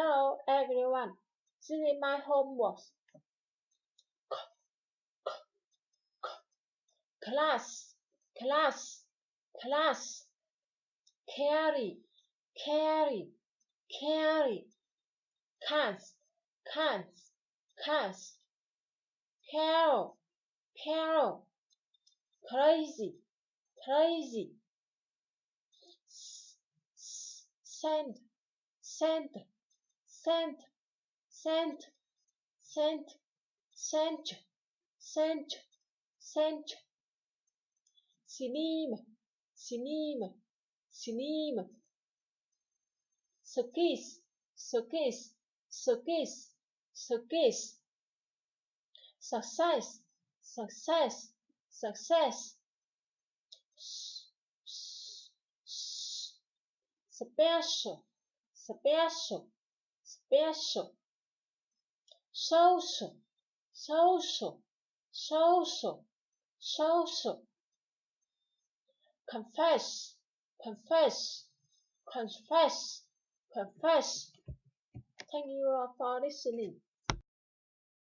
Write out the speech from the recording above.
Hello, everyone. This is my homework. Class, class, class. Carry, carry, carry. Cans, cans, cans. Carol, carol. Crazy, crazy. Send, send, send, send, send, send, send, send. Cinema, cinema, cinema. Circus, circus, circus, circus. Success, success, success. Special, special, special. Social, social, social, social. Confess, confess, confess, confess. Thank you all for listening.